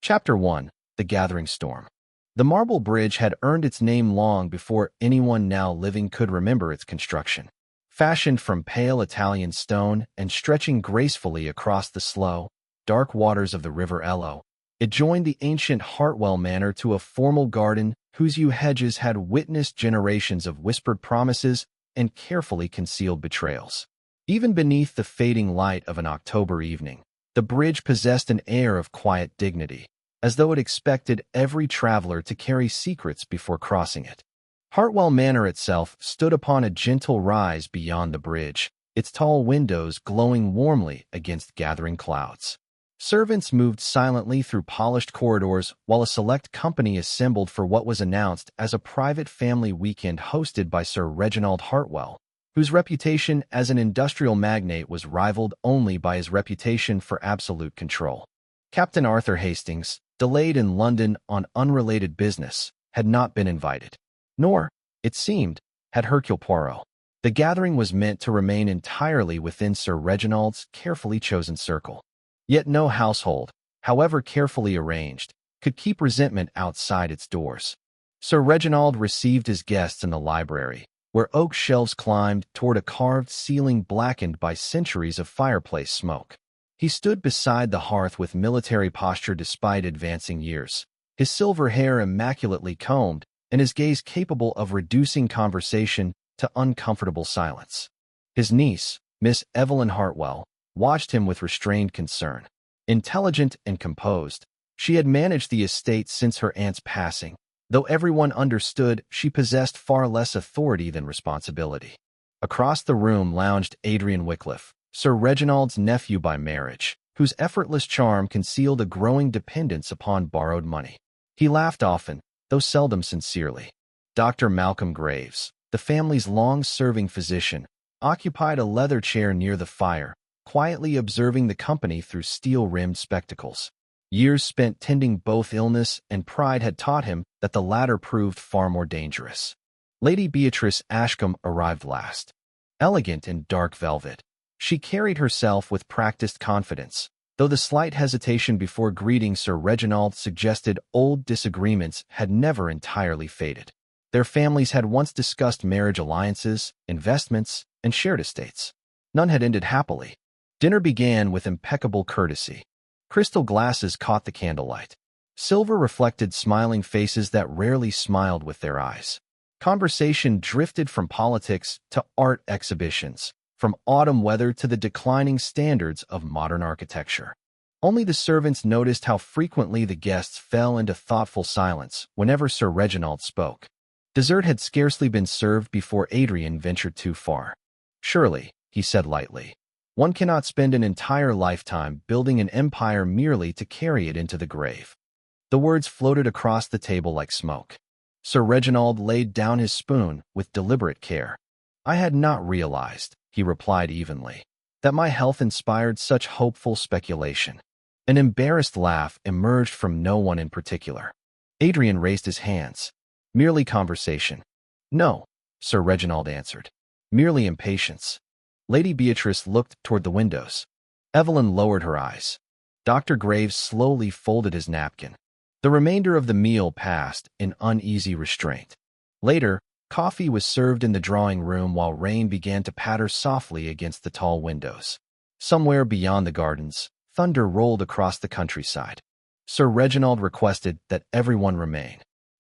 Chapter 1. The Gathering Storm. The marble bridge had earned its name long before anyone now living could remember its construction. Fashioned from pale Italian stone and stretching gracefully across the slow, dark waters of the River Ello, it joined the ancient Hartwell Manor to a formal garden whose yew hedges had witnessed generations of whispered promises and carefully concealed betrayals. Even beneath the fading light of an October evening, the bridge possessed an air of quiet dignity, as though it expected every traveler to carry secrets before crossing it. Hartwell Manor itself stood upon a gentle rise beyond the bridge, its tall windows glowing warmly against gathering clouds. Servants moved silently through polished corridors while a select company assembled for what was announced as a private family weekend hosted by Sir Reginald Hartwell, whose reputation as an industrial magnate was rivaled only by his reputation for absolute control. Captain Arthur Hastings, delayed in London on unrelated business, had not been invited. Nor, it seemed, had Hercule Poirot. The gathering was meant to remain entirely within Sir Reginald's carefully chosen circle. Yet no household, however carefully arranged, could keep resentment outside its doors. Sir Reginald received his guests in the library, where oak shelves climbed toward a carved ceiling blackened by centuries of fireplace smoke. He stood beside the hearth with military posture despite advancing years, his silver hair immaculately combed and his gaze capable of reducing conversation to uncomfortable silence. His niece, Miss Evelyn Hartwell, watched him with restrained concern. Intelligent and composed, she had managed the estate since her aunt's passing, though everyone understood she possessed far less authority than responsibility. Across the room lounged Adrian Wickliffe, Sir Reginald's nephew by marriage, whose effortless charm concealed a growing dependence upon borrowed money. He laughed often, though seldom sincerely. Dr. Malcolm Graves, the family's long-serving physician, occupied a leather chair near the fire, quietly observing the company through steel-rimmed spectacles. Years spent tending both illness and pride had taught him that the latter proved far more dangerous. Lady Beatrice Ashcombe arrived last. Elegant in dark velvet, she carried herself with practiced confidence, though the slight hesitation before greeting Sir Reginald suggested old disagreements had never entirely faded. Their families had once discussed marriage alliances, investments, and shared estates. None had ended happily. Dinner began with impeccable courtesy. Crystal glasses caught the candlelight. Silver reflected smiling faces that rarely smiled with their eyes. Conversation drifted from politics to art exhibitions, from autumn weather to the declining standards of modern architecture. Only the servants noticed how frequently the guests fell into thoughtful silence whenever Sir Reginald spoke. Dessert had scarcely been served before Adrian ventured too far. "Surely," he said lightly, "one cannot spend an entire lifetime building an empire merely to carry it into the grave." The words floated across the table like smoke. Sir Reginald laid down his spoon with deliberate care. "I had not realized," he replied evenly, "that my health inspired such hopeful speculation." An embarrassed laugh emerged from no one in particular. Adrian raised his hands. "Merely conversation." "No," Sir Reginald answered. "Merely impatience." Lady Beatrice looked toward the windows. Evelyn lowered her eyes. Dr. Graves slowly folded his napkin. The remainder of the meal passed in uneasy restraint. Later, coffee was served in the drawing room while rain began to patter softly against the tall windows. Somewhere beyond the gardens, thunder rolled across the countryside. Sir Reginald requested that everyone remain.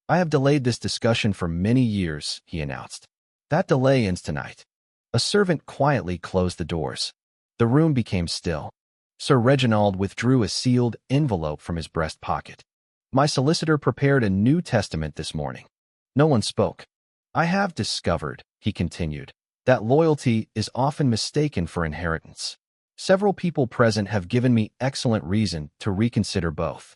"I have delayed this discussion for many years," he announced. "That delay ends tonight." A servant quietly closed the doors. The room became still. Sir Reginald withdrew a sealed envelope from his breast pocket. "My solicitor prepared a New Testament this morning." No one spoke. "I have discovered," he continued, "that loyalty is often mistaken for inheritance. Several people present have given me excellent reason to reconsider both."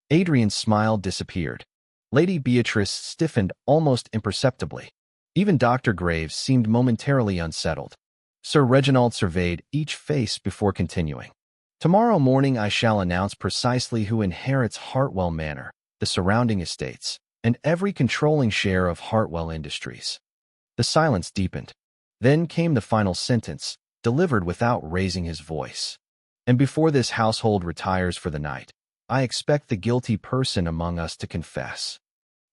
Adrian's smile disappeared. Lady Beatrice stiffened almost imperceptibly. Even Dr. Graves seemed momentarily unsettled. Sir Reginald surveyed each face before continuing. "Tomorrow morning I shall announce precisely who inherits Hartwell Manor, the surrounding estates, and every controlling share of Hartwell Industries." The silence deepened. Then came the final sentence, delivered without raising his voice. "And before this household retires for the night, I expect the guilty person among us to confess."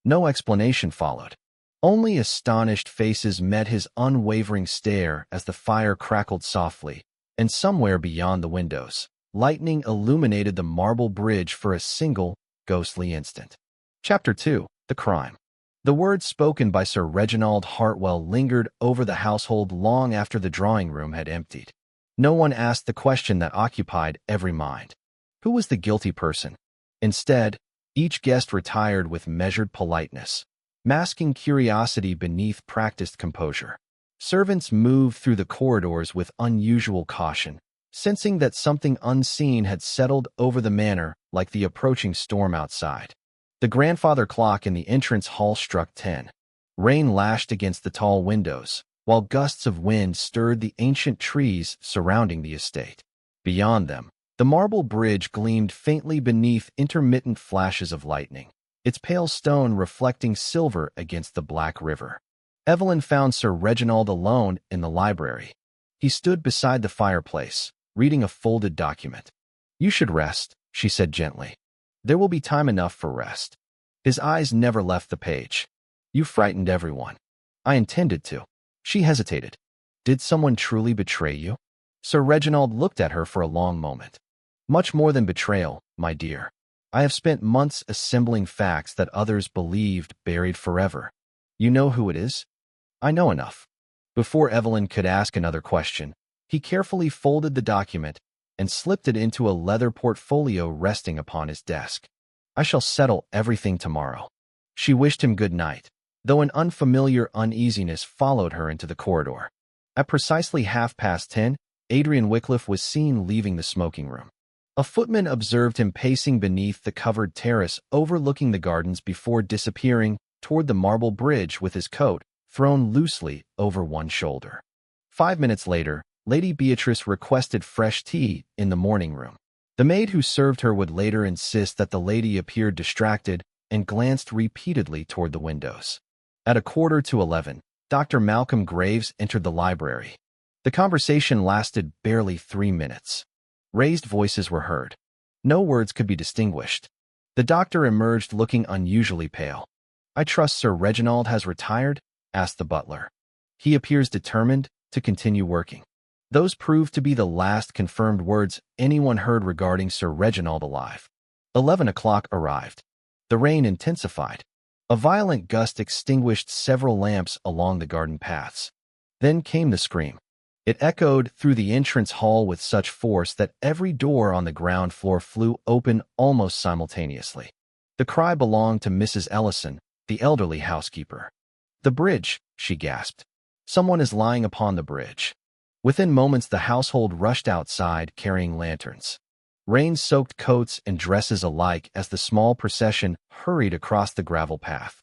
No explanation followed. Only astonished faces met his unwavering stare as the fire crackled softly, and somewhere beyond the windows, lightning illuminated the marble bridge for a single, ghostly instant. Chapter 2. The Crime. The words spoken by Sir Reginald Hartwell lingered over the household long after the drawing room had emptied. No one asked the question that occupied every mind. Who was the guilty person? Instead, each guest retired with measured politeness, masking curiosity beneath practiced composure. Servants moved through the corridors with unusual caution, sensing that something unseen had settled over the manor like the approaching storm outside. The grandfather clock in the entrance hall struck 10. Rain lashed against the tall windows, while gusts of wind stirred the ancient trees surrounding the estate. Beyond them, the marble bridge gleamed faintly beneath intermittent flashes of lightning, its pale stone reflecting silver against the black river. Evelyn found Sir Reginald alone in the library. He stood beside the fireplace, reading a folded document. "You should rest," she said gently. "There will be time enough for rest." His eyes never left the page. "You frightened everyone." "I intended to." She hesitated. "Did someone truly betray you?" Sir Reginald looked at her for a long moment. "Much more than betrayal, my dear. I have spent months assembling facts that others believed buried forever. You know who it is?" "I know enough." Before Evelyn could ask another question, he carefully folded the document and slipped it into a leather portfolio resting upon his desk. "I shall settle everything tomorrow." She wished him good night, though an unfamiliar uneasiness followed her into the corridor. At precisely 10:30, Adrian Wickliffe was seen leaving the smoking room. A footman observed him pacing beneath the covered terrace overlooking the gardens before disappearing toward the marble bridge with his coat thrown loosely over one shoulder. 5 minutes later, Lady Beatrice requested fresh tea in the morning room. The maid who served her would later insist that the lady appeared distracted and glanced repeatedly toward the windows. At 11:15, Dr. Malcolm Graves entered the library. The conversation lasted barely 3 minutes. Raised voices were heard. No words could be distinguished. The doctor emerged looking unusually pale. "I trust Sir Reginald has retired?" asked the butler. "He appears determined to continue working." Those proved to be the last confirmed words anyone heard regarding Sir Reginald alive. 11 o'clock arrived. The rain intensified. A violent gust extinguished several lamps along the garden paths. Then came the scream. It echoed through the entrance hall with such force that every door on the ground floor flew open almost simultaneously. The cry belonged to Mrs. Ellison, the elderly housekeeper. "The bridge," she gasped. "Someone is lying upon the bridge." Within moments, the household rushed outside carrying lanterns. Rain soaked coats and dresses alike as the small procession hurried across the gravel path.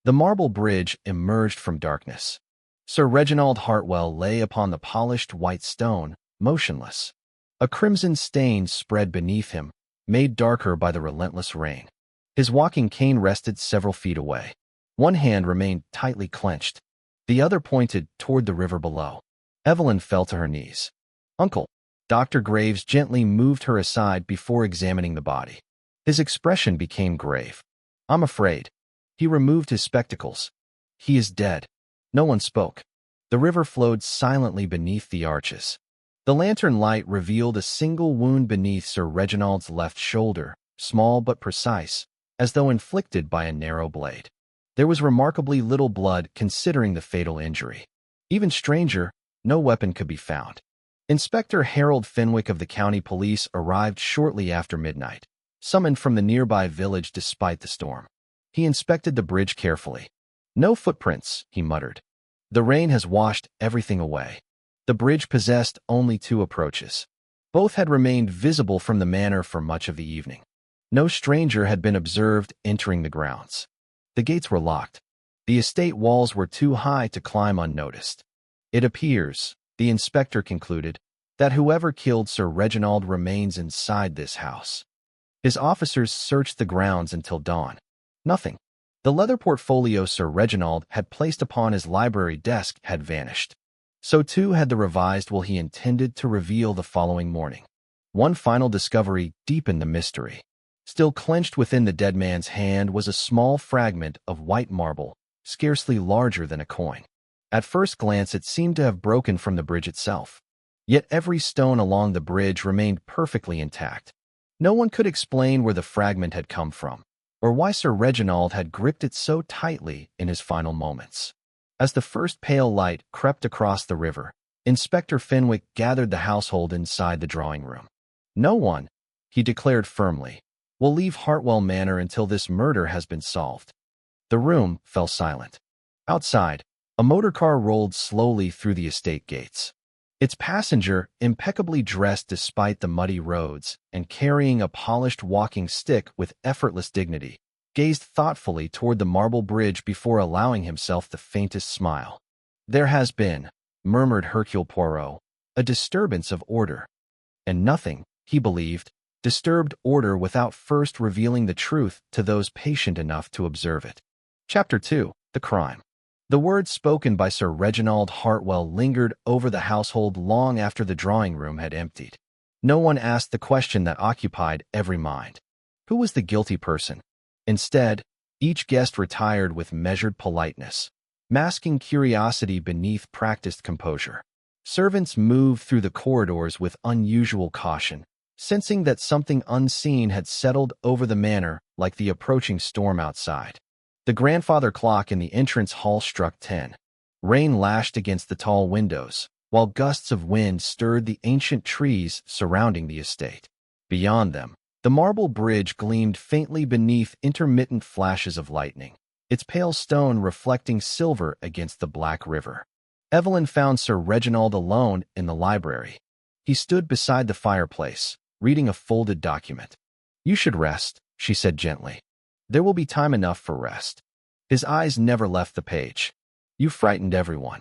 The marble bridge emerged from darkness. Sir Reginald Hartwell lay upon the polished white stone, motionless. A crimson stain spread beneath him, made darker by the relentless rain. His walking cane rested several feet away. One hand remained tightly clenched. The other pointed toward the river below. Evelyn fell to her knees. "Uncle." Dr. Graves gently moved her aside before examining the body. His expression became grave. "I'm afraid." He removed his spectacles. "He is dead." No one spoke. The river flowed silently beneath the arches. The lantern light revealed a single wound beneath Sir Reginald's left shoulder, small but precise, as though inflicted by a narrow blade. There was remarkably little blood considering the fatal injury. Even stranger, no weapon could be found. Inspector Harold Fenwick of the county police arrived shortly after midnight, summoned from the nearby village despite the storm. He inspected the bridge carefully. "No footprints," he muttered. "The rain has washed everything away." The bridge possessed only 2 approaches. Both had remained visible from the manor for much of the evening. No stranger had been observed entering the grounds. The gates were locked. The estate walls were too high to climb unnoticed. "It appears," the inspector concluded, "that whoever killed Sir Reginald remains inside this house." His officers searched the grounds until dawn. Nothing. The leather portfolio Sir Reginald had placed upon his library desk had vanished. So too had the revised will he intended to reveal the following morning. One final discovery deepened the mystery. Still clenched within the dead man's hand was a small fragment of white marble, scarcely larger than a coin. At first glance, it seemed to have broken from the bridge itself. Yet every stone along the bridge remained perfectly intact. No one could explain where the fragment had come from, or why Sir Reginald had gripped it so tightly in his final moments. As the first pale light crept across the river, Inspector Fenwick gathered the household inside the drawing room. "No one," he declared firmly, "will leave Hartwell Manor until this murder has been solved." The room fell silent. Outside, a motor car rolled slowly through the estate gates. Its passenger, impeccably dressed despite the muddy roads and carrying a polished walking stick with effortless dignity, gazed thoughtfully toward the marble bridge before allowing himself the faintest smile. "There has been," murmured Hercule Poirot, "a disturbance of order." And nothing, he believed, disturbed order without first revealing the truth to those patient enough to observe it. Chapter 2. The Crime. The words spoken by Sir Reginald Hartwell lingered over the household long after the drawing room had emptied. No one asked the question that occupied every mind. Who was the guilty person? Instead, each guest retired with measured politeness, masking curiosity beneath practiced composure. Servants moved through the corridors with unusual caution, sensing that something unseen had settled over the manor like the approaching storm outside. The grandfather clock in the entrance hall struck 10. Rain lashed against the tall windows, while gusts of wind stirred the ancient trees surrounding the estate. Beyond them, the marble bridge gleamed faintly beneath intermittent flashes of lightning, its pale stone reflecting silver against the black river. Evelyn found Sir Reginald alone in the library. He stood beside the fireplace, reading a folded document. "You should rest," she said gently. "There will be time enough for rest." His eyes never left the page. "You frightened everyone."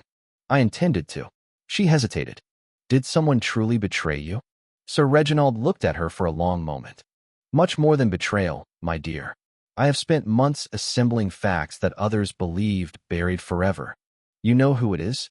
"I intended to." She hesitated. "Did someone truly betray you?" Sir Reginald looked at her for a long moment. "Much more than betrayal, my dear. I have spent months assembling facts that others believed buried forever. You know who it is?"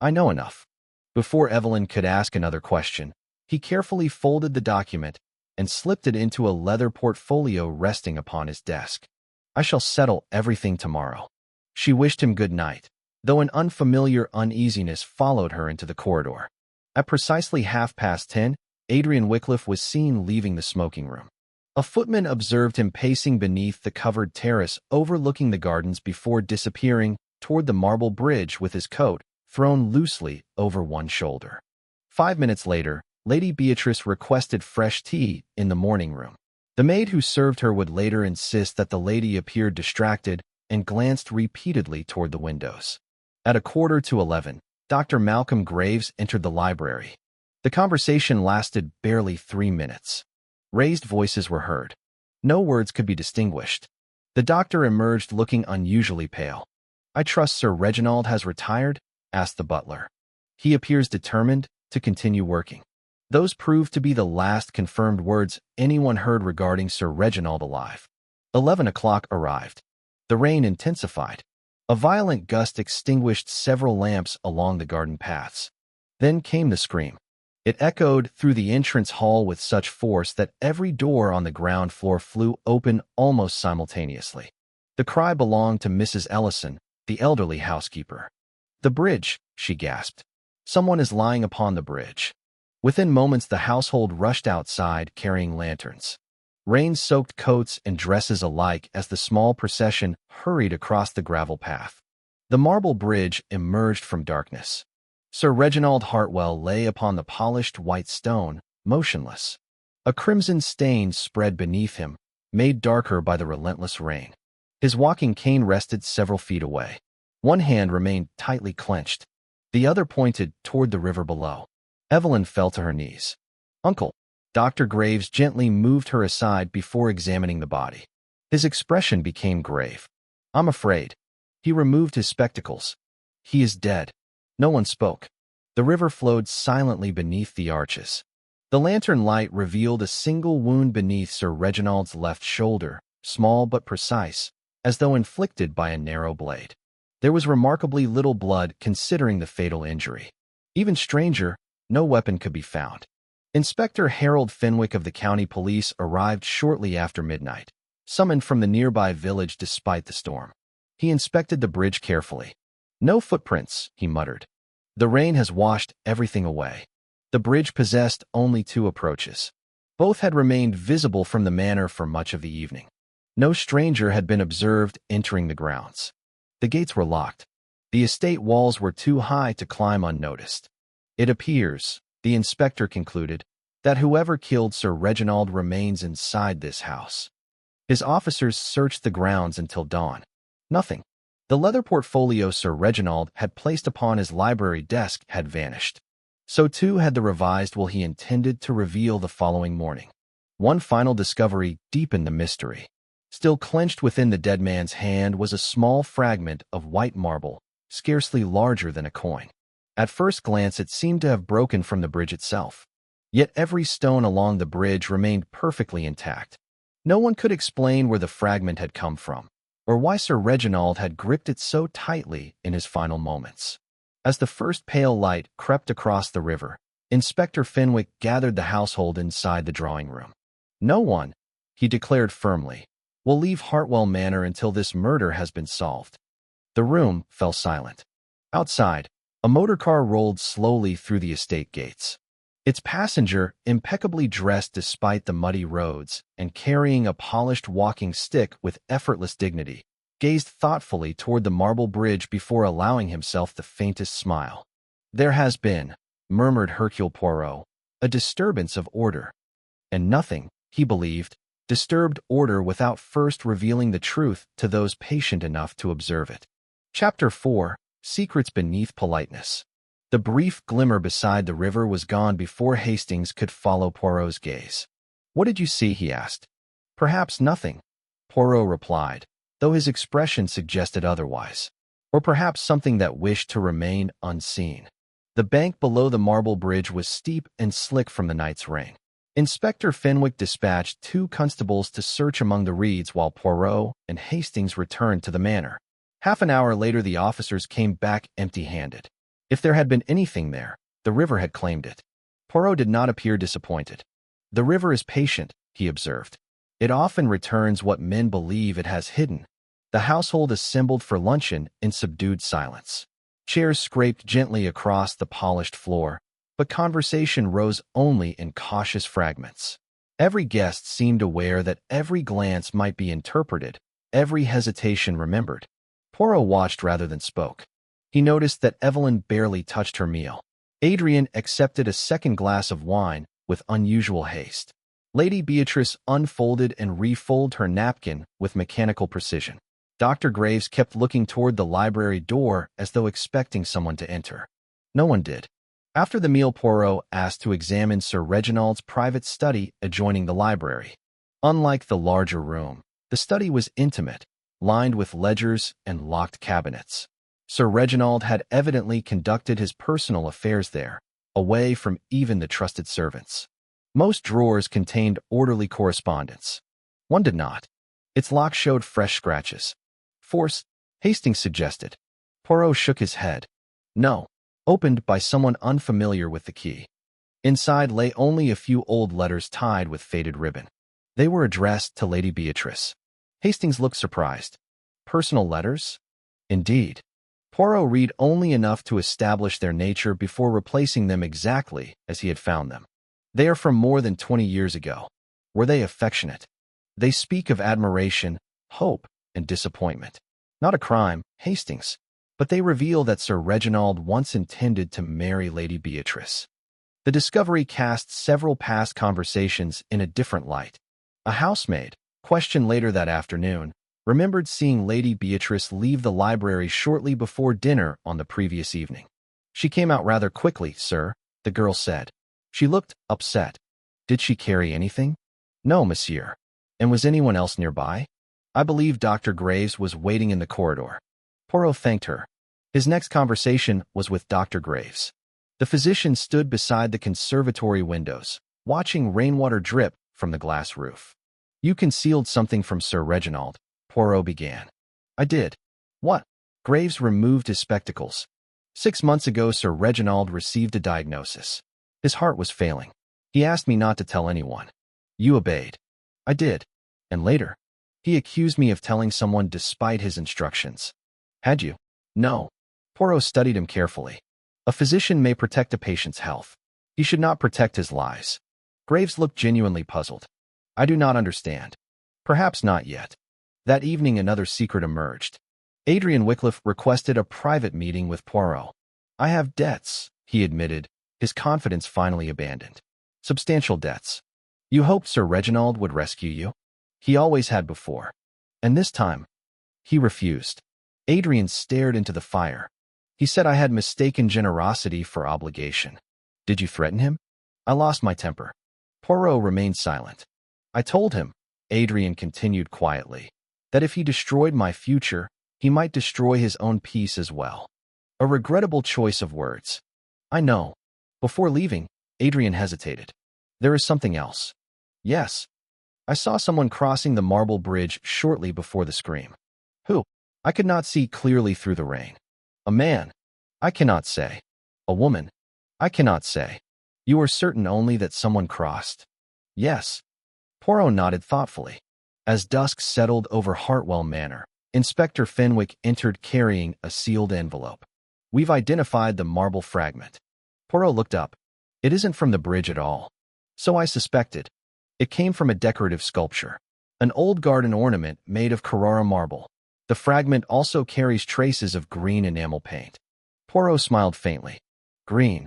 "I know enough." Before Evelyn could ask another question, he carefully folded the document and slipped it into a leather portfolio resting upon his desk. "I shall settle everything tomorrow." She wished him good night, though an unfamiliar uneasiness followed her into the corridor. At precisely 10:30, Adrian Wickliffe was seen leaving the smoking room. A footman observed him pacing beneath the covered terrace overlooking the gardens before disappearing toward the marble bridge with his coat thrown loosely over one shoulder. 5 minutes later, Lady Beatrice requested fresh tea in the morning room. The maid who served her would later insist that the lady appeared distracted and glanced repeatedly toward the windows. At 11:15, Dr. Malcolm Graves entered the library. The conversation lasted barely 3 minutes. Raised voices were heard. No words could be distinguished. The doctor emerged looking unusually pale. "I trust Sir Reginald has retired?" asked the butler. "He appears determined to continue working." Those proved to be the last confirmed words anyone heard regarding Sir Reginald alive. 11 o'clock arrived. The rain intensified. A violent gust extinguished several lamps along the garden paths. Then came the scream. It echoed through the entrance hall with such force that every door on the ground floor flew open almost simultaneously. The cry belonged to Mrs. Ellison, the elderly housekeeper. "The bridge," she gasped. "Someone is lying upon the bridge." Within moments, the household rushed outside carrying lanterns. Rain soaked coats and dresses alike as the small procession hurried across the gravel path. The marble bridge emerged from darkness. Sir Reginald Hartwell lay upon the polished white stone, motionless. A crimson stain spread beneath him, made darker by the relentless rain. His walking cane rested several feet away. One hand remained tightly clenched. The other pointed toward the river below. Evelyn fell to her knees. "Uncle." Dr. Graves gently moved her aside before examining the body. His expression became grave. "I'm afraid." He removed his spectacles. "He is dead." No one spoke. The river flowed silently beneath the arches. The lantern light revealed a single wound beneath Sir Reginald's left shoulder, small but precise, as though inflicted by a narrow blade. There was remarkably little blood considering the fatal injury. Even stranger, no weapon could be found. Inspector Harold Fenwick of the county police arrived shortly after midnight, summoned from the nearby village despite the storm. He inspected the bridge carefully. "No footprints," he muttered. "The rain has washed everything away." The bridge possessed only two approaches. Both had remained visible from the manor for much of the evening. No stranger had been observed entering the grounds. The gates were locked. The estate walls were too high to climb unnoticed. "It appears," the inspector concluded, "that whoever killed Sir Reginald remains inside this house." His officers searched the grounds until dawn. Nothing. The leather portfolio Sir Reginald had placed upon his library desk had vanished. So too had the revised will he intended to reveal the following morning. One final discovery deepened the mystery. Still clenched within the dead man's hand was a small fragment of white marble, scarcely larger than a coin. At first glance it seemed to have broken from the bridge itself. Yet every stone along the bridge remained perfectly intact. No one could explain where the fragment had come from, or why Sir Reginald had gripped it so tightly in his final moments. As the first pale light crept across the river, Inspector Fenwick gathered the household inside the drawing room. "No one," he declared firmly, "will leave Hartwell Manor until this murder has been solved." The room fell silent. Outside, a motor car rolled slowly through the estate gates. Its passenger, impeccably dressed despite the muddy roads and carrying a polished walking stick with effortless dignity, gazed thoughtfully toward the marble bridge before allowing himself the faintest smile. "There has been," murmured Hercule Poirot, "a disturbance of order." And nothing, he believed, disturbed order without first revealing the truth to those patient enough to observe it. Chapter 4: Secrets Beneath Politeness. The brief glimmer beside the river was gone before Hastings could follow Poirot's gaze. "What did you see?" he asked. "Perhaps nothing," Poirot replied, though his expression suggested otherwise. "Or perhaps something that wished to remain unseen." The bank below the marble bridge was steep and slick from the night's rain. Inspector Fenwick dispatched 2 constables to search among the reeds while Poirot and Hastings returned to the manor. Half an hour later the officers came back empty-handed. If there had been anything there, the river had claimed it. Poirot did not appear disappointed. "The river is patient," he observed. "It often returns what men believe it has hidden." The household assembled for luncheon in subdued silence. Chairs scraped gently across the polished floor, but conversation rose only in cautious fragments. Every guest seemed aware that every glance might be interpreted, every hesitation remembered. Poirot watched rather than spoke. He noticed that Evelyn barely touched her meal. Adrian accepted a second glass of wine with unusual haste. Lady Beatrice unfolded and refolded her napkin with mechanical precision. Dr. Graves kept looking toward the library door as though expecting someone to enter. No one did. After the meal, Poirot asked to examine Sir Reginald's private study adjoining the library. Unlike the larger room, the study was intimate, lined with ledgers and locked cabinets. Sir Reginald had evidently conducted his personal affairs there, away from even the trusted servants. Most drawers contained orderly correspondence. One did not. Its lock showed fresh scratches. "Force," Hastings suggested. Poirot shook his head. "No." Opened by someone unfamiliar with the key. Inside lay only a few old letters tied with faded ribbon. They were addressed to Lady Beatrice. Hastings looked surprised. Personal letters? Indeed. Poirot read only enough to establish their nature before replacing them exactly as he had found them. "They are from more than 20 years ago. Were they affectionate? They speak of admiration, hope, and disappointment. Not a crime, Hastings, but they reveal that Sir Reginald once intended to marry Lady Beatrice." The discovery cast several past conversations in a different light. A housemaid, questioned later that afternoon, remembered seeing Lady Beatrice leave the library shortly before dinner on the previous evening. "She came out rather quickly, sir," the girl said. "She looked upset." "Did she carry anything?" "No, monsieur." "And was anyone else nearby?" "I believe Dr. Graves was waiting in the corridor." Poirot thanked her. His next conversation was with Dr. Graves. The physician stood beside the conservatory windows, watching rainwater drip from the glass roof. "You concealed something from Sir Reginald," Poirot began. "I did." "What?" Graves removed his spectacles. 6 months ago, Sir Reginald received a diagnosis. His heart was failing. He asked me not to tell anyone. You obeyed. I did. And later, he accused me of telling someone despite his instructions. Had you? No. Poirot studied him carefully. A physician may protect a patient's health. He should not protect his lies. Graves looked genuinely puzzled. I do not understand. Perhaps not yet. That evening another secret emerged. Adrian Wycliffe requested a private meeting with Poirot. I have debts, he admitted, his confidence finally abandoned. Substantial debts. You hoped Sir Reginald would rescue you? He always had before. And this time, he refused. Adrian stared into the fire. He said I had mistaken generosity for obligation. Did you threaten him? I lost my temper. Poirot remained silent. I told him, Adrian continued quietly, that if he destroyed my future, he might destroy his own peace as well. A regrettable choice of words. I know. Before leaving, Adrian hesitated. There is something else. Yes. I saw someone crossing the marble bridge shortly before the scream. Who? I could not see clearly through the rain. A man. I cannot say. A woman. I cannot say. You are certain only that someone crossed? Yes. Poirot nodded thoughtfully. As dusk settled over Hartwell Manor, Inspector Fenwick entered carrying a sealed envelope. We've identified the marble fragment. Poirot looked up. It isn't from the bridge at all. So I suspected. It came from a decorative sculpture, an old garden ornament made of Carrara marble. The fragment also carries traces of green enamel paint. Poirot smiled faintly. Green.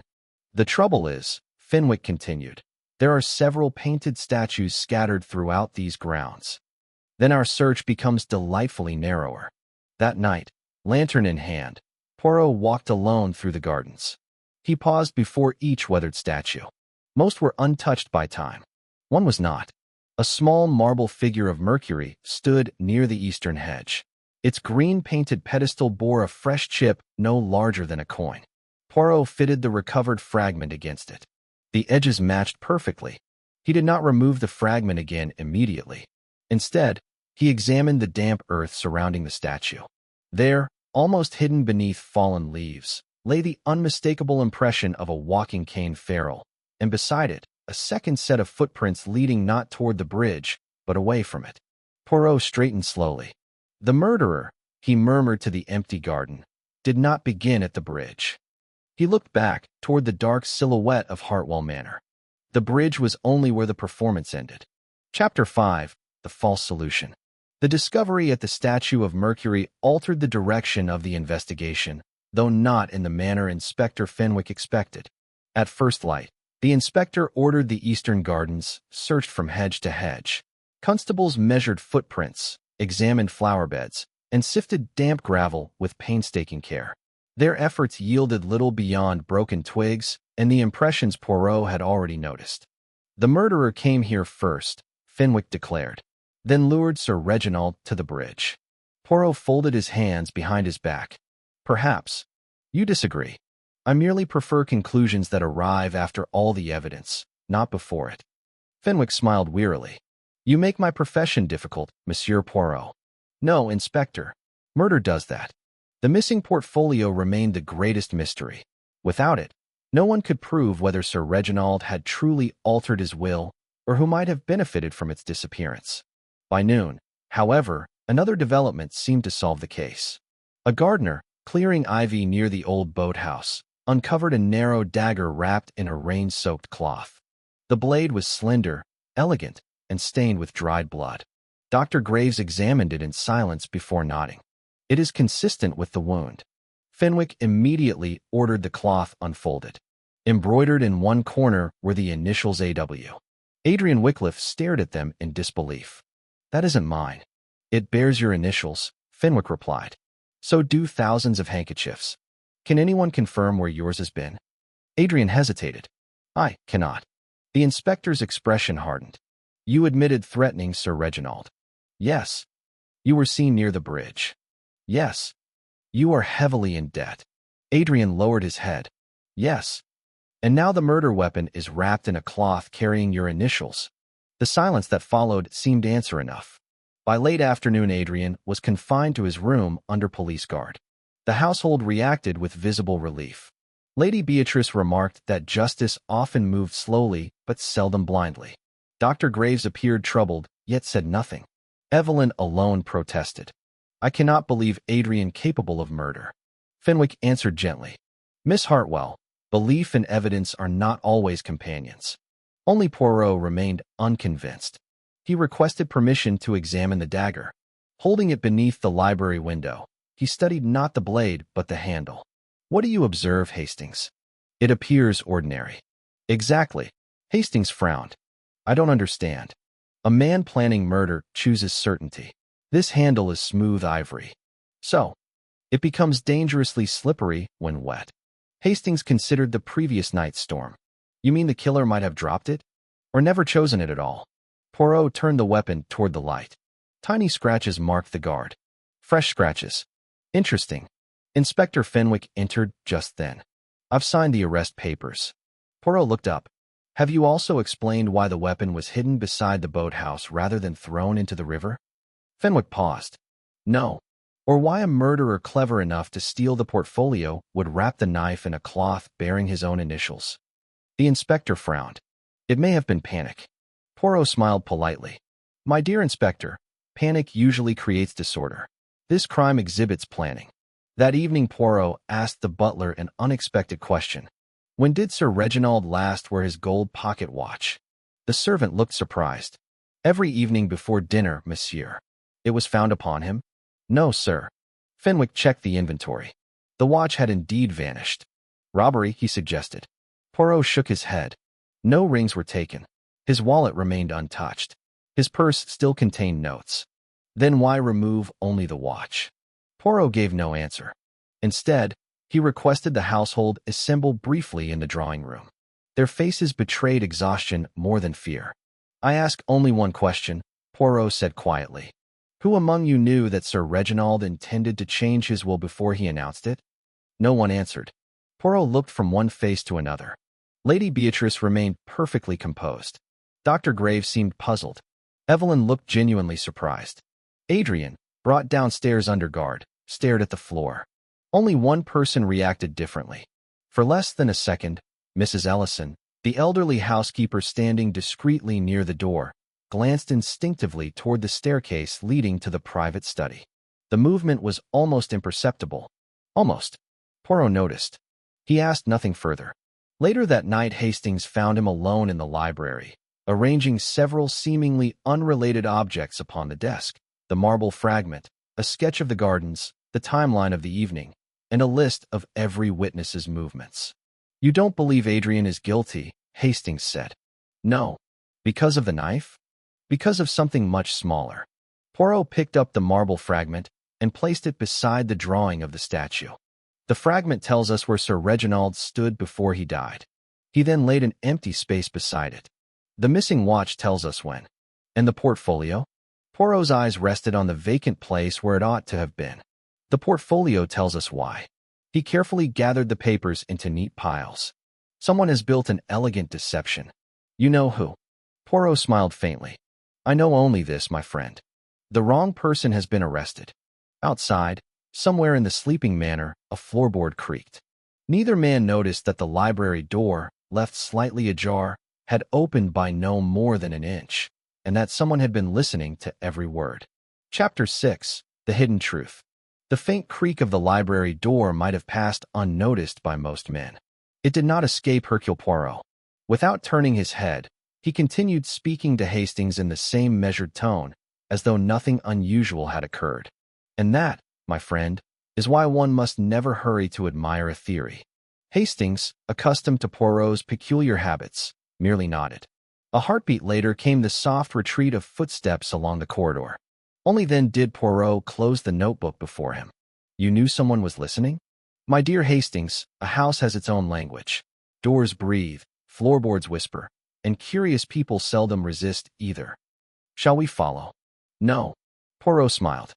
The trouble is, Fenwick continued, there are several painted statues scattered throughout these grounds. Then our search becomes delightfully narrower. That night, lantern in hand, Poirot walked alone through the gardens. He paused before each weathered statue. Most were untouched by time. One was not. A small marble figure of Mercury stood near the eastern hedge. Its green-painted pedestal bore a fresh chip no larger than a coin. Poirot fitted the recovered fragment against it. The edges matched perfectly. He did not remove the fragment again immediately. Instead, he examined the damp earth surrounding the statue. There, almost hidden beneath fallen leaves, lay the unmistakable impression of a walking cane ferrule, and beside it, a second set of footprints leading not toward the bridge, but away from it. Poirot straightened slowly. The murderer, he murmured to the empty garden, did not begin at the bridge. He looked back toward the dark silhouette of Hartwell Manor. The bridge was only where the performance ended. Chapter 5. The False Solution. The discovery at the statue of Mercury altered the direction of the investigation, though not in the manner Inspector Fenwick expected. At first light, the inspector ordered the eastern gardens, searched from hedge to hedge. Constables measured footprints, examined flower beds, and sifted damp gravel with painstaking care. Their efforts yielded little beyond broken twigs and the impressions Poirot had already noticed. The murderer came here first, Fenwick declared, then lured Sir Reginald to the bridge. Poirot folded his hands behind his back. Perhaps. You disagree. I merely prefer conclusions that arrive after all the evidence, not before it. Fenwick smiled wearily. You make my profession difficult, Monsieur Poirot. No, Inspector. Murder does that. The missing portfolio remained the greatest mystery. Without it, no one could prove whether Sir Reginald had truly altered his will or who might have benefited from its disappearance. By noon, however, another development seemed to solve the case. A gardener, clearing ivy near the old boathouse, uncovered a narrow dagger wrapped in a rain-soaked cloth. The blade was slender, elegant, and stained with dried blood. Dr. Graves examined it in silence before nodding. It is consistent with the wound. Fenwick immediately ordered the cloth unfolded. Embroidered in one corner were the initials A.W. Adrian Wycliffe stared at them in disbelief. That isn't mine. It bears your initials, Fenwick replied. So do thousands of handkerchiefs. Can anyone confirm where yours has been? Adrian hesitated. I cannot. The inspector's expression hardened. You admitted threatening Sir Reginald. Yes. You were seen near the bridge. Yes. You are heavily in debt. Adrian lowered his head. Yes. And now the murder weapon is wrapped in a cloth carrying your initials. The silence that followed seemed answer enough. By late afternoon, Adrian was confined to his room under police guard. The household reacted with visible relief. Lady Beatrice remarked that justice often moved slowly but seldom blindly. Dr. Graves appeared troubled, yet said nothing. Evelyn alone protested. I cannot believe Adrian capable of murder. Fenwick answered gently. Miss Hartwell, belief and evidence are not always companions. Only Poirot remained unconvinced. He requested permission to examine the dagger. Holding it beneath the library window, he studied not the blade but the handle. What do you observe, Hastings? It appears ordinary. Exactly. Hastings frowned. I don't understand. A man planning murder chooses certainty. This handle is smooth ivory. So, it becomes dangerously slippery when wet. Hastings considered the previous night's storm. You mean the killer might have dropped it? Or never chosen it at all? Poirot turned the weapon toward the light. Tiny scratches marked the guard. Fresh scratches. Interesting. Inspector Fenwick entered just then. I've signed the arrest papers. Poirot looked up. Have you also explained why the weapon was hidden beside the boathouse rather than thrown into the river? Fenwick paused. No. Or why a murderer clever enough to steal the portfolio would wrap the knife in a cloth bearing his own initials. The inspector frowned. It may have been panic. Poirot smiled politely. My dear inspector, panic usually creates disorder. This crime exhibits planning. That evening Poirot asked the butler an unexpected question. When did Sir Reginald last wear his gold pocket watch? The servant looked surprised. Every evening before dinner, monsieur. It was found upon him? No, sir. Fenwick checked the inventory. The watch had indeed vanished. Robbery, he suggested. Poirot shook his head. No rings were taken. His wallet remained untouched. His purse still contained notes. Then why remove only the watch? Poirot gave no answer. Instead, he requested the household assemble briefly in the drawing room. Their faces betrayed exhaustion more than fear. I ask only one question, Poirot said quietly. Who among you knew that Sir Reginald intended to change his will before he announced it? No one answered. Poirot looked from one face to another. Lady Beatrice remained perfectly composed. Dr. Graves seemed puzzled. Evelyn looked genuinely surprised. Adrian, brought downstairs under guard, stared at the floor. Only one person reacted differently. For less than a second, Mrs. Ellison, the elderly housekeeper standing discreetly near the door, glanced instinctively toward the staircase leading to the private study. The movement was almost imperceptible. Almost. Poirot noticed. He asked nothing further. Later that night, Hastings found him alone in the library, arranging several seemingly unrelated objects upon the desk. The marble fragment, a sketch of the gardens, the timeline of the evening, and a list of every witness's movements. You don't believe Adrian is guilty, Hastings said. No. Because of the knife? Because of something much smaller. Poirot picked up the marble fragment and placed it beside the drawing of the statue. The fragment tells us where Sir Reginald stood before he died. He then laid an empty space beside it. The missing watch tells us when. And the portfolio? Poirot's eyes rested on the vacant place where it ought to have been. The portfolio tells us why. He carefully gathered the papers into neat piles. Someone has built an elegant deception. You know who? Poirot smiled faintly. I know only this, my friend. The wrong person has been arrested. Outside, somewhere in the sleeping manor, a floorboard creaked. Neither man noticed that the library door, left slightly ajar, had opened by no more than an inch, and that someone had been listening to every word. Chapter 6. The Hidden Truth. The faint creak of the library door might have passed unnoticed by most men. It did not escape Hercule Poirot. Without turning his head, he continued speaking to Hastings in the same measured tone, as though nothing unusual had occurred. And that, my friend, is why one must never hurry to admire a theory. Hastings, accustomed to Poirot's peculiar habits, merely nodded. A heartbeat later came the soft retreat of footsteps along the corridor. Only then did Poirot close the notebook before him. You knew someone was listening? My dear Hastings, a house has its own language. Doors breathe, floorboards whisper, and curious people seldom resist either. Shall we follow? No. Poirot smiled.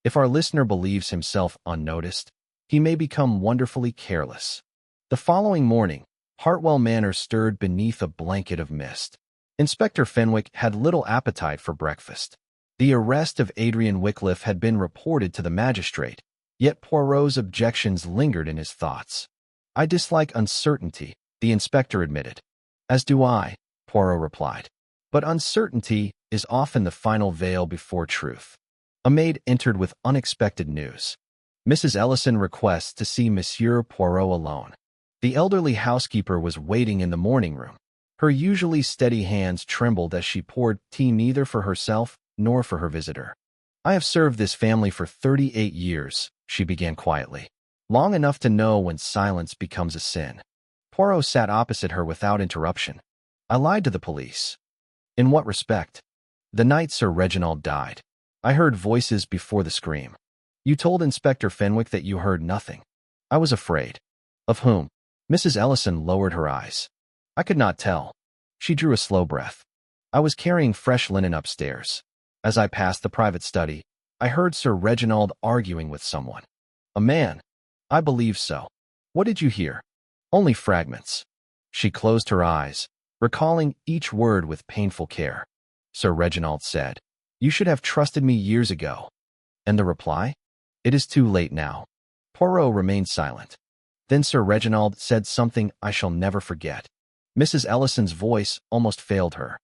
If our listener believes himself unnoticed, he may become wonderfully careless. The following morning, Hartwell Manor stirred beneath a blanket of mist. Inspector Fenwick had little appetite for breakfast. The arrest of Adrian Wycliffe had been reported to the magistrate, yet Poirot's objections lingered in his thoughts. I dislike uncertainty, the inspector admitted. As do I, Poirot replied. But uncertainty is often the final veil before truth. A maid entered with unexpected news. Mrs. Ellison requests to see Monsieur Poirot alone. The elderly housekeeper was waiting in the morning room. Her usually steady hands trembled as she poured tea neither for herself nor for her visitor. I have served this family for 38 years, she began quietly. Long enough to know when silence becomes a sin. Poirot sat opposite her without interruption. I lied to the police. In what respect? The night Sir Reginald died. I heard voices before the scream. You told Inspector Fenwick that you heard nothing. I was afraid. Of whom? Mrs. Ellison lowered her eyes. I could not tell. She drew a slow breath. I was carrying fresh linen upstairs. As I passed the private study, I heard Sir Reginald arguing with someone. A man. I believe so. What did you hear? Only fragments. She closed her eyes, recalling each word with painful care. Sir Reginald said, You should have trusted me years ago. And the reply? It is too late now. Poirot remained silent. Then Sir Reginald said something I shall never forget. Mrs. Ellison's voice almost failed her.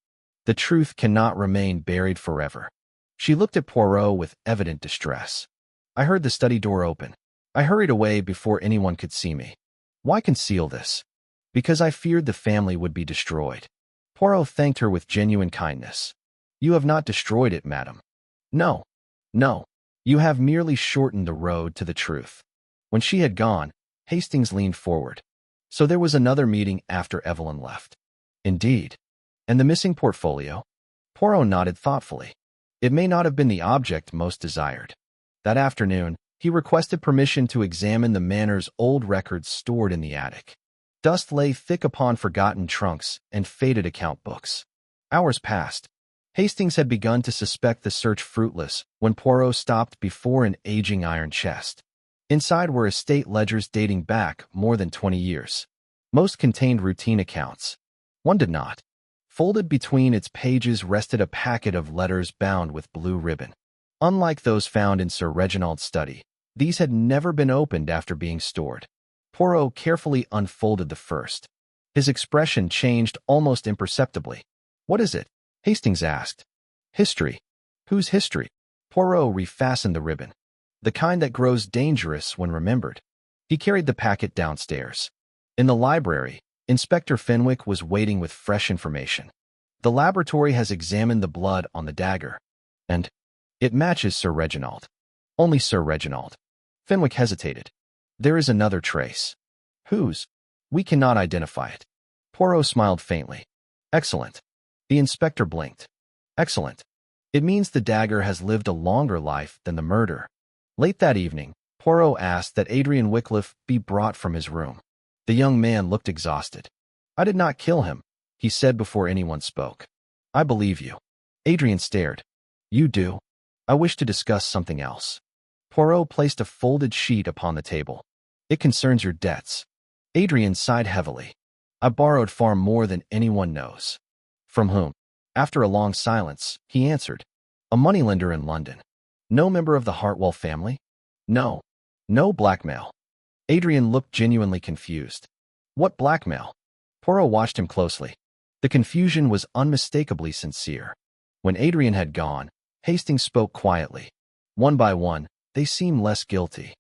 The truth cannot remain buried forever. She looked at Poirot with evident distress. I heard the study door open. I hurried away before anyone could see me. Why conceal this? Because I feared the family would be destroyed. Poirot thanked her with genuine kindness. You have not destroyed it, madam. No. No. You have merely shortened the road to the truth. When she had gone, Hastings leaned forward. So there was another meeting after Evelyn left. Indeed. And the missing portfolio? Poirot nodded thoughtfully. It may not have been the object most desired. That afternoon, he requested permission to examine the manor's old records stored in the attic. Dust lay thick upon forgotten trunks and faded account books. Hours passed. Hastings had begun to suspect the search fruitless when Poirot stopped before an aging iron chest. Inside were estate ledgers dating back more than 20 years. Most contained routine accounts. One did not. Folded between its pages rested a packet of letters bound with blue ribbon. Unlike those found in Sir Reginald's study, these had never been opened after being stored. Poirot carefully unfolded the first. His expression changed almost imperceptibly. What is it? Hastings asked. History. Whose history? Poirot refastened the ribbon. The kind that grows dangerous when remembered. He carried the packet downstairs. In the library, Inspector Fenwick was waiting with fresh information. The laboratory has examined the blood on the dagger. And it matches Sir Reginald. Only Sir Reginald. Fenwick hesitated. There is another trace. Whose? We cannot identify it. Poirot smiled faintly. Excellent. The inspector blinked. Excellent. It means the dagger has lived a longer life than the murder. Late that evening, Poirot asked that Adrian Wickliffe be brought from his room. The young man looked exhausted. I did not kill him, he said before anyone spoke. I believe you. Adrian stared. You do? I wish to discuss something else. Poirot placed a folded sheet upon the table. It concerns your debts. Adrian sighed heavily. I borrowed far more than anyone knows. From whom? After a long silence, he answered. A moneylender in London. No member of the Hartwell family? No. No blackmail. Adrian looked genuinely confused. What blackmail? Poirot watched him closely. The confusion was unmistakably sincere. When Adrian had gone, Hastings spoke quietly. One by one, they seemed less guilty.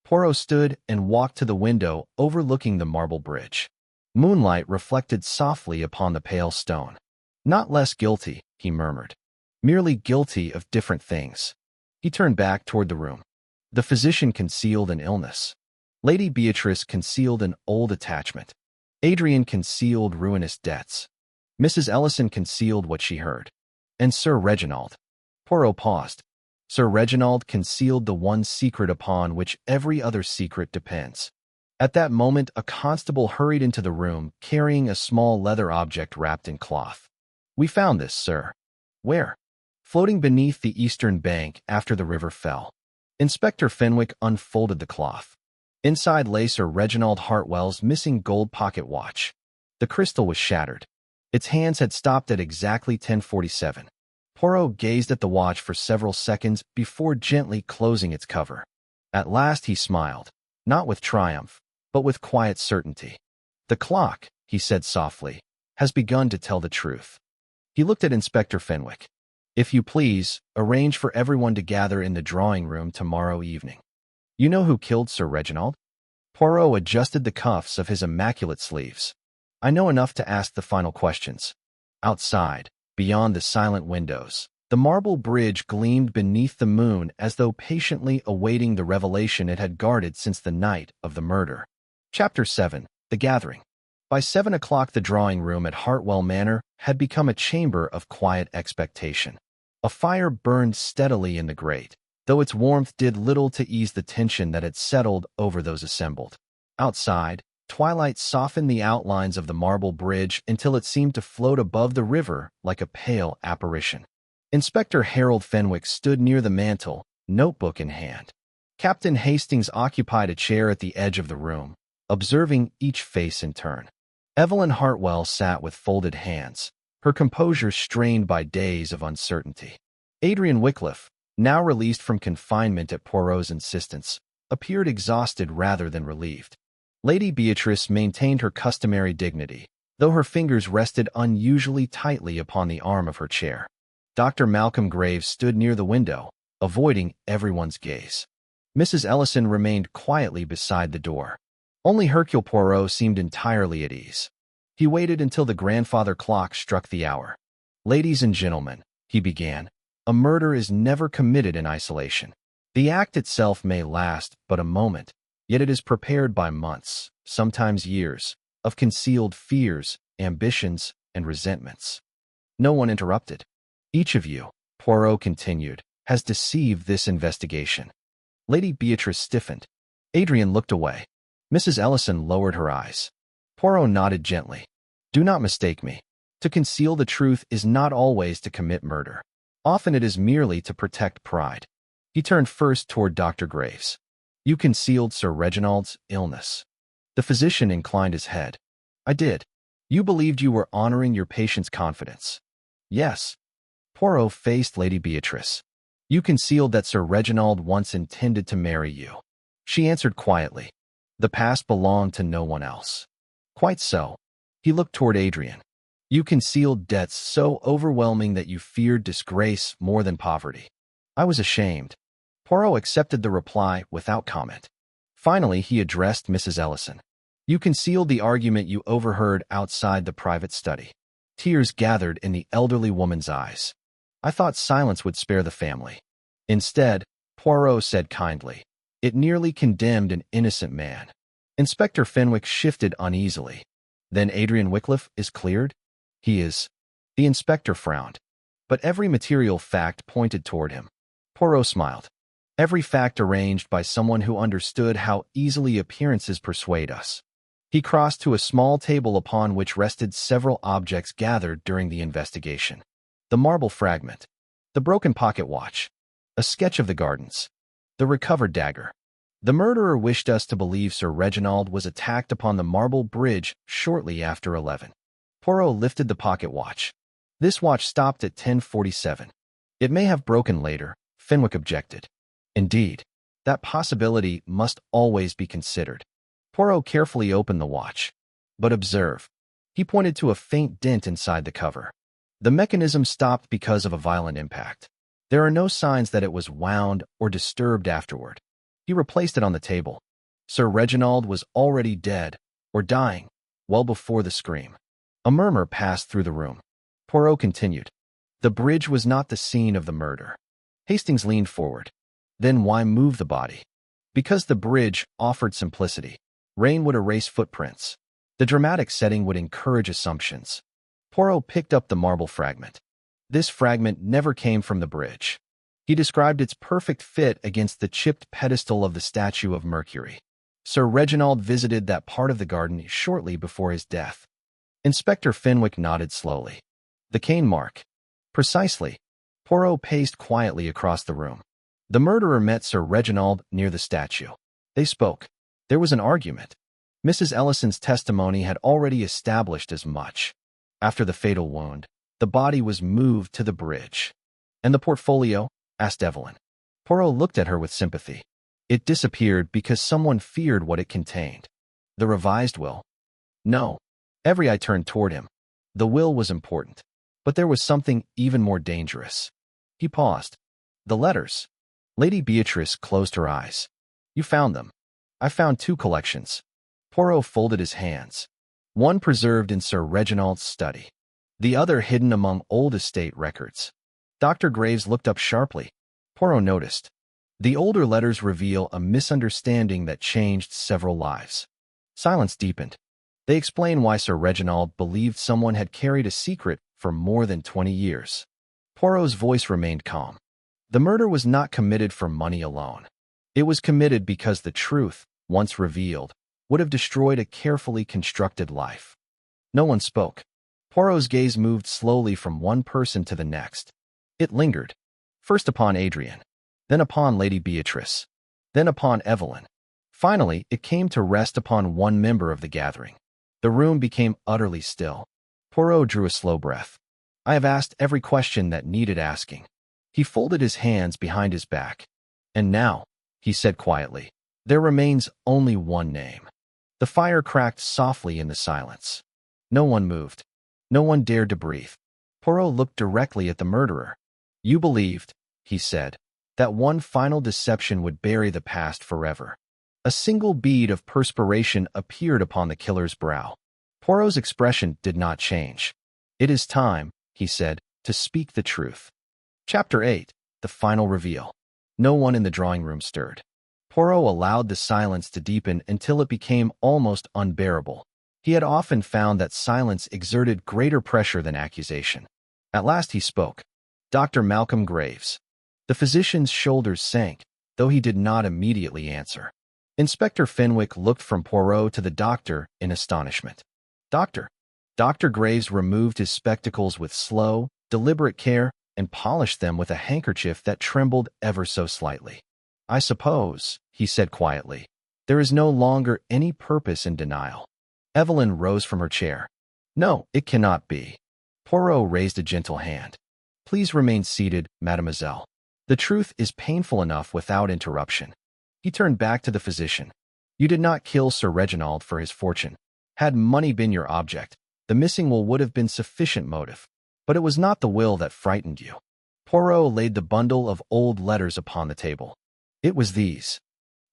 Poirot stood and walked to the window overlooking the marble bridge. Moonlight reflected softly upon the pale stone. Not less guilty, he murmured. Merely guilty of different things. He turned back toward the room. The physician concealed an illness. Lady Beatrice concealed an old attachment. Adrian concealed ruinous debts. Mrs. Ellison concealed what she heard. And Sir Reginald. Poirot paused. Sir Reginald concealed the one secret upon which every other secret depends. At that moment, a constable hurried into the room, carrying a small leather object wrapped in cloth. We found this, sir. Where? Floating beneath the eastern bank after the river fell. Inspector Fenwick unfolded the cloth. Inside lay Sir Reginald Hartwell's missing gold pocket watch. The crystal was shattered. Its hands had stopped at exactly 10:47. Poirot gazed at the watch for several seconds before gently closing its cover. At last he smiled, not with triumph, but with quiet certainty. "The clock," he said softly, "has begun to tell the truth." He looked at Inspector Fenwick. "If you please, arrange for everyone to gather in the drawing room tomorrow evening." "You know who killed Sir Reginald?" Poirot adjusted the cuffs of his immaculate sleeves. "I know enough to ask the final questions." Outside, beyond the silent windows, the marble bridge gleamed beneath the moon as though patiently awaiting the revelation it had guarded since the night of the murder. Chapter 7. The Gathering. By 7 o'clock the drawing room at Hartwell Manor had become a chamber of quiet expectation. A fire burned steadily in the grate, though its warmth did little to ease the tension that had settled over those assembled. Outside, twilight softened the outlines of the marble bridge until it seemed to float above the river like a pale apparition. Inspector Harold Fenwick stood near the mantel, notebook in hand. Captain Hastings occupied a chair at the edge of the room, observing each face in turn. Evelyn Hartwell sat with folded hands, her composure strained by days of uncertainty. Adrian Wycliffe, now released from confinement at Poirot's insistence, appeared exhausted rather than relieved. Lady Beatrice maintained her customary dignity, though her fingers rested unusually tightly upon the arm of her chair. Dr. Malcolm Graves stood near the window, avoiding everyone's gaze. Mrs. Ellison remained quietly beside the door. Only Hercule Poirot seemed entirely at ease. He waited until the grandfather clock struck the hour. "Ladies and gentlemen," he began, "a murder is never committed in isolation. The act itself may last but a moment, yet it is prepared by months, sometimes years, of concealed fears, ambitions, and resentments." No one interrupted. "Each of you," Poirot continued, "has deceived this investigation." Lady Beatrice stiffened. Adrian looked away. Mrs. Ellison lowered her eyes. Poirot nodded gently. "Do not mistake me. To conceal the truth is not always to commit murder. Often it is merely to protect pride." He turned first toward Dr. Graves. "You concealed Sir Reginald's illness." The physician inclined his head. "I did." "You believed you were honoring your patient's confidence." "Yes." Poirot faced Lady Beatrice. "You concealed that Sir Reginald once intended to marry you." She answered quietly. "The past belonged to no one else." "Quite so." He looked toward Adrian. "You concealed debts so overwhelming that you feared disgrace more than poverty." "I was ashamed." Poirot accepted the reply without comment. Finally, he addressed Mrs. Ellison. "You concealed the argument you overheard outside the private study." Tears gathered in the elderly woman's eyes. "I thought silence would spare the family." Instead, Poirot said kindly, "It nearly condemned an innocent man." Inspector Fenwick shifted uneasily. "Then Adrian Wycliffe is cleared?" "He is." The inspector frowned. "But every material fact pointed toward him." Poirot smiled. "Every fact arranged by someone who understood how easily appearances persuade us." He crossed to a small table upon which rested several objects gathered during the investigation. The marble fragment, the broken pocket watch, a sketch of the gardens, the recovered dagger. The murderer wished us to believe Sir Reginald was attacked upon the marble bridge shortly after 11. Poirot lifted the pocket watch. "This watch stopped at 10:47. It may have broken later," Fenwick objected. "Indeed, that possibility must always be considered." Poirot carefully opened the watch. "But observe." He pointed to a faint dent inside the cover. "The mechanism stopped because of a violent impact. There are no signs that it was wound or disturbed afterward." He replaced it on the table. "Sir Reginald was already dead, or dying, well before the scream." A murmur passed through the room. Poirot continued. "The bridge was not the scene of the murder." Hastings leaned forward. "Then why move the body?" "Because the bridge offered simplicity. Rain would erase footprints. The dramatic setting would encourage assumptions." Poirot picked up the marble fragment. "This fragment never came from the bridge." He described its perfect fit against the chipped pedestal of the statue of Mercury. "Sir Reginald visited that part of the garden shortly before his death." Inspector Fenwick nodded slowly. "The cane mark." "Precisely." Poirot paced quietly across the room. "The murderer met Sir Reginald near the statue. They spoke. There was an argument. Mrs. Ellison's testimony had already established as much. After the fatal wound, the body was moved to the bridge." "And the portfolio?" asked Evelyn. Poirot looked at her with sympathy. "It disappeared because someone feared what it contained." The revised will? No. Every eye turned toward him. The will was important. But there was something even more dangerous. He paused. The letters. Lady Beatrice closed her eyes. You found them. I found 2 collections. Poirot folded his hands. One preserved in Sir Reginald's study. The other hidden among old estate records. Dr. Graves looked up sharply. Poirot noticed. The older letters reveal a misunderstanding that changed several lives. Silence deepened. They explain why Sir Reginald believed someone had carried a secret for more than 20 years. Poirot's voice remained calm. The murder was not committed for money alone. It was committed because the truth, once revealed, would have destroyed a carefully constructed life. No one spoke. Poirot's gaze moved slowly from one person to the next. It lingered, first upon Adrian, then upon Lady Beatrice, then upon Evelyn. Finally, it came to rest upon one member of the gathering. The room became utterly still. Poirot drew a slow breath. I have asked every question that needed asking. He folded his hands behind his back. And now, he said quietly, there remains only one name. The fire cracked softly in the silence. No one moved. No one dared to breathe. Poirot looked directly at the murderer. You believed, he said, that one final deception would bury the past forever. A single bead of perspiration appeared upon the killer's brow. Poirot's expression did not change. It is time, he said, to speak the truth. Chapter 8. The Final Reveal. No one in the drawing room stirred. Poirot allowed the silence to deepen until it became almost unbearable. He had often found that silence exerted greater pressure than accusation. At last he spoke. Dr. Malcolm Graves. The physician's shoulders sank, though he did not immediately answer. Inspector Fenwick looked from Poirot to the doctor in astonishment. Doctor. Dr. Graves removed his spectacles with slow, deliberate care and polished them with a handkerchief that trembled ever so slightly. I suppose, he said quietly, there is no longer any purpose in denial. Evelyn rose from her chair. No, it cannot be. Poirot raised a gentle hand. Please remain seated, mademoiselle. The truth is painful enough without interruption. He turned back to the physician. You did not kill Sir Reginald for his fortune. Had money been your object, the missing will would have been sufficient motive. But it was not the will that frightened you. Poirot laid the bundle of old letters upon the table. It was these.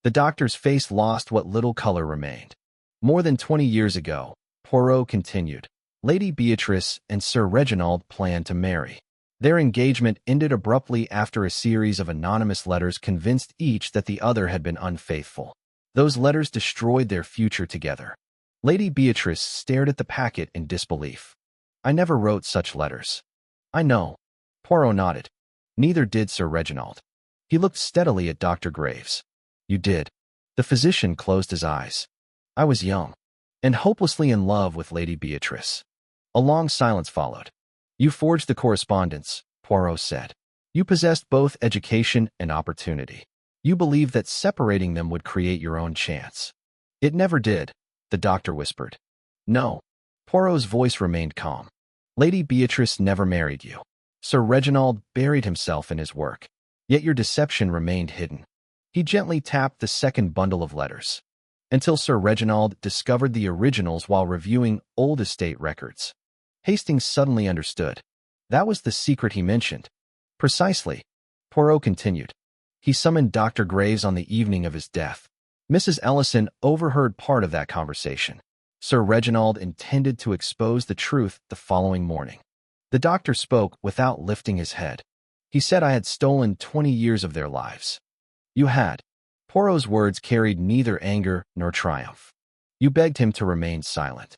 The doctor's face lost what little color remained. More than 20 years ago, Poirot continued, Lady Beatrice and Sir Reginald planned to marry. Their engagement ended abruptly after a series of anonymous letters convinced each that the other had been unfaithful. Those letters destroyed their future together. Lady Beatrice stared at the packet in disbelief. I never wrote such letters. I know. Poirot nodded. Neither did Sir Reginald. He looked steadily at Dr. Graves. You did. The physician closed his eyes. I was young and hopelessly in love with Lady Beatrice. A long silence followed. You forged the correspondence, Poirot said. You possessed both education and opportunity. You believed that separating them would create your own chance. It never did, the doctor whispered. No. Poirot's voice remained calm. Lady Beatrice never married you. Sir Reginald buried himself in his work. Yet your deception remained hidden. He gently tapped the second bundle of letters. Until Sir Reginald discovered the originals while reviewing old estate records. Hastings suddenly understood. That was the secret he mentioned. Precisely. Poirot continued. He summoned Dr. Graves on the evening of his death. Mrs. Ellison overheard part of that conversation. Sir Reginald intended to expose the truth the following morning. The doctor spoke without lifting his head. He said I had stolen 20 years of their lives. You had. Poirot's words carried neither anger nor triumph. You begged him to remain silent.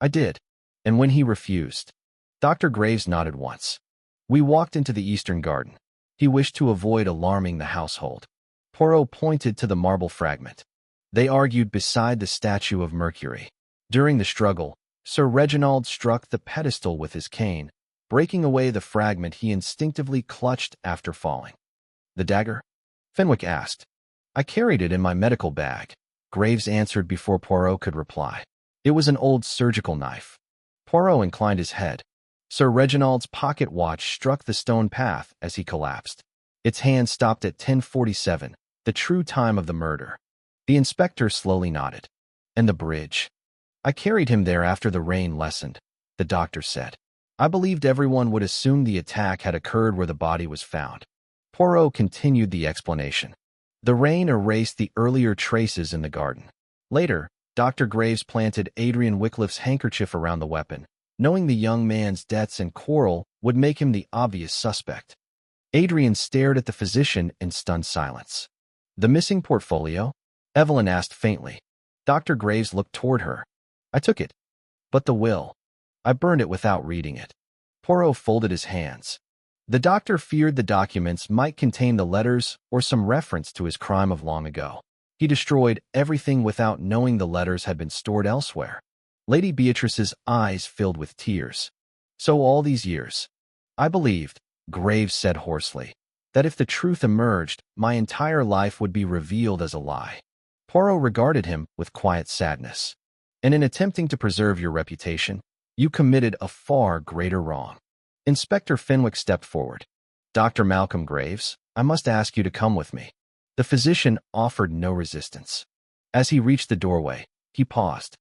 I did. And when he refused, Dr. Graves nodded once. We walked into the eastern garden. He wished to avoid alarming the household. Poirot pointed to the marble fragment. They argued beside the statue of Mercury. During the struggle, Sir Reginald struck the pedestal with his cane, breaking away the fragment he instinctively clutched after falling. The dagger? Fenwick asked. I carried it in my medical bag. Graves answered before Poirot could reply. It was an old surgical knife. Poirot inclined his head. Sir Reginald's pocket watch struck the stone path as he collapsed. Its hand stopped at 10:47, the true time of the murder. The inspector slowly nodded. And the bridge. I carried him there after the rain lessened, the doctor said. I believed everyone would assume the attack had occurred where the body was found. Poirot continued the explanation. The rain erased the earlier traces in the garden. Later, Dr. Graves planted Adrian Wycliffe's handkerchief around the weapon, knowing the young man's debts and quarrel would make him the obvious suspect. Adrian stared at the physician in stunned silence. The missing portfolio? Evelyn asked faintly. Dr. Graves looked toward her. I took it. But the will. I burned it without reading it. Poirot folded his hands. The doctor feared the documents might contain the letters or some reference to his crime of long ago. He destroyed everything without knowing the letters had been stored elsewhere. Lady Beatrice's eyes filled with tears. So all these years, I believed, Graves said hoarsely, that if the truth emerged, my entire life would be revealed as a lie. Poirot regarded him with quiet sadness. And in attempting to preserve your reputation, you committed a far greater wrong. Inspector Fenwick stepped forward. Dr. Malcolm Graves, I must ask you to come with me. The physician offered no resistance. As he reached the doorway, he paused.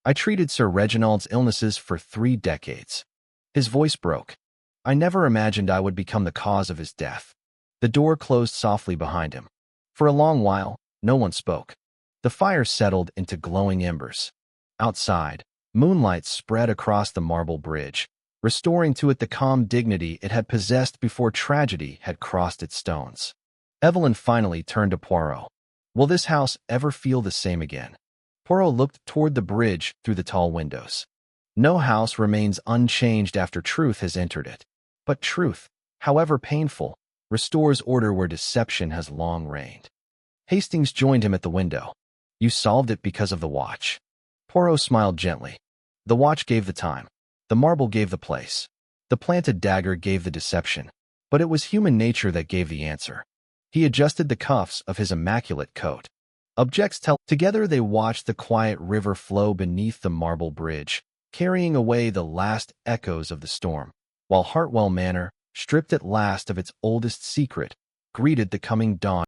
I treated Sir Reginald's illnesses for 3 decades. His voice broke. I never imagined I would become the cause of his death. The door closed softly behind him. For a long while, no one spoke. The fire settled into glowing embers. Outside, moonlight spread across the marble bridge, restoring to it the calm dignity it had possessed before tragedy had crossed its stones. Evelyn finally turned to Poirot. Will this house ever feel the same again? Poirot looked toward the bridge through the tall windows. No house remains unchanged after truth has entered it. But truth, however painful, restores order where deception has long reigned. Hastings joined him at the window. You solved it because of the watch. Poirot smiled gently. The watch gave the time. The marble gave the place. The planted dagger gave the deception. But it was human nature that gave the answer. He adjusted the cuffs of his immaculate coat. Together they watched the quiet river flow beneath the marble bridge, carrying away the last echoes of the storm, while Hartwell Manor, stripped at last of its oldest secret, greeted the coming dawn.